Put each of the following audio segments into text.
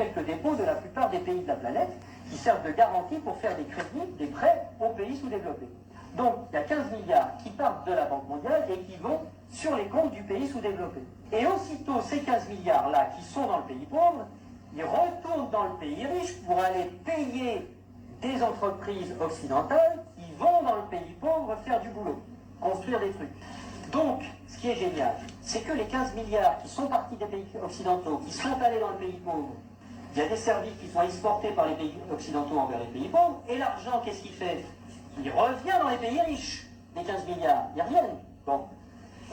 quelques dépôts de la plupart des pays de la planète qui servent de garantie pour faire des crédits, des prêts aux pays sous-développés. Donc, il y a 15 milliards qui partent de la Banque mondiale et qui vont sur les comptes du pays sous-développé. Et aussitôt, ces 15 milliards-là qui sont dans le pays pauvre, ils retournent dans le pays riche pour aller payer des entreprises occidentales qui vont dans le pays pauvre faire du boulot, construire des trucs. Donc, ce qui est génial, c'est que les 15 milliards qui sont partis des pays occidentaux, qui sont allés dans le pays pauvre, il y a des services qui sont exportés par les pays occidentaux envers les pays pauvres, et l'argent, qu'est-ce qu'il fait? Il revient dans les pays riches, les 15 milliards, ils reviennent. Bon.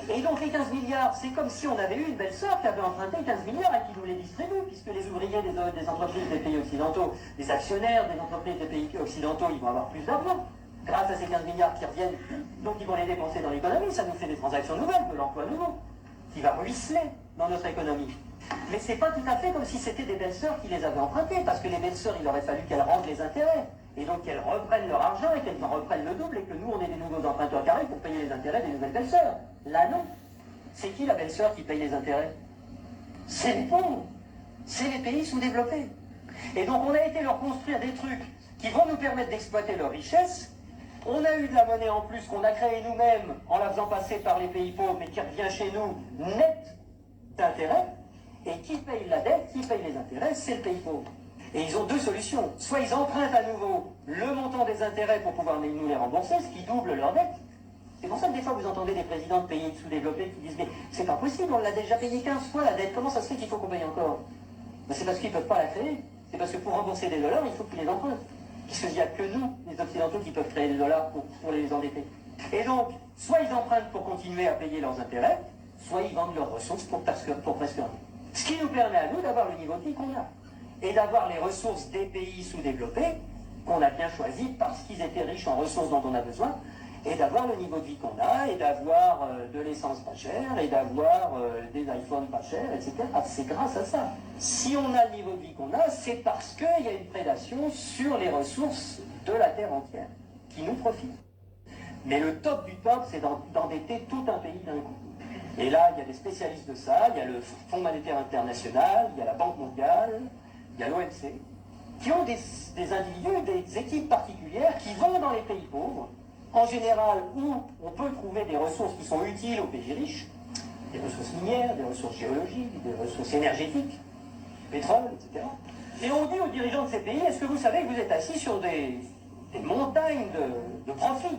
Et donc les 15 milliards, c'est comme si on avait eu une belle sœur qui avait emprunté 15 milliards et qui nous les distribue, puisque les ouvriers des entreprises des pays occidentaux, les actionnaires des entreprises des pays occidentaux, ils vont avoir plus d'argent grâce à ces 15 milliards qui reviennent. Donc ils vont les dépenser dans l'économie, ça nous fait des transactions nouvelles, de l'emploi nouveau, qui va ruisseler dans notre économie. Mais c'est pas tout à fait comme si c'était des belles sœurs qui les avaient empruntées, parce que les belles sœurs, il aurait fallu qu'elles rendent les intérêts, et donc qu'elles reprennent leur argent et qu'elles en reprennent le double, et que nous, on ait des nouveaux emprunteurs carrés pour payer les intérêts des nouvelles belles sœurs. Là, non. C'est qui la belle sœur qui paye les intérêts? C'est les pauvres. C'est les pays sous-développés. Et donc, on a été leur construire des trucs qui vont nous permettre d'exploiter leur richesse. On a eu de la monnaie en plus qu'on a créée nous-mêmes en la faisant passer par les pays pauvres, mais qui revient chez nous net d'intérêts. Et qui paye la dette, qui paye les intérêts, c'est le pays pauvre. Et ils ont deux solutions. Soit ils empruntent à nouveau le montant des intérêts pour pouvoir nous les rembourser, ce qui double leur dette. C'est pour ça que des fois vous entendez des présidents de pays sous-développés qui disent « Mais c'est pas possible, on l'a déjà payé 15 fois la dette, comment ça se fait qu'il faut qu'on paye encore ?» Ben, c'est parce qu'ils ne peuvent pas la créer. C'est parce que pour rembourser des dollars, il faut qu'ils les empruntent. Puisqu'il n'y a que nous, les Occidentaux, qui peuvent créer des dollars pour les endetter. Et donc, soit ils empruntent pour continuer à payer leurs intérêts, soit ils vendent leurs ressources pour presque rien. Ce qui nous permet à nous d'avoir le niveau de vie qu'on a. Et d'avoir les ressources des pays sous-développés, qu'on a bien choisis parce qu'ils étaient riches en ressources dont on a besoin, et d'avoir le niveau de vie qu'on a, et d'avoir de l'essence pas chère, et d'avoir des iPhones pas chers, etc. C'est grâce à ça. Si on a le niveau de vie qu'on a, c'est parce qu'il y a une prédation sur les ressources de la Terre entière, qui nous profite. Mais le top du top, c'est d'endetter tout un pays d'un coup. Et là, il y a des spécialistes de ça, il y a le Fonds monétaire international, il y a la Banque mondiale, il y a l'OMC, qui ont des individus, des équipes particulières qui vont dans les pays pauvres, en général où on peut trouver des ressources qui sont utiles aux pays riches, des ressources minières, des ressources géologiques, des ressources énergétiques, pétrole, etc. Et on dit aux dirigeants de ces pays, est-ce que vous savez que vous êtes assis sur des montagnes de profits?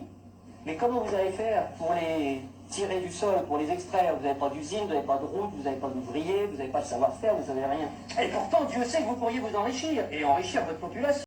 Mais comment vous allez faire pour les tirer du sol, pour les extraire? Vous n'avez pas d'usine, vous n'avez pas de route, vous n'avez pas d'ouvriers, vous n'avez pas de savoir-faire, vous n'avez rien. Et pourtant, Dieu sait que vous pourriez vous enrichir, et enrichir votre population.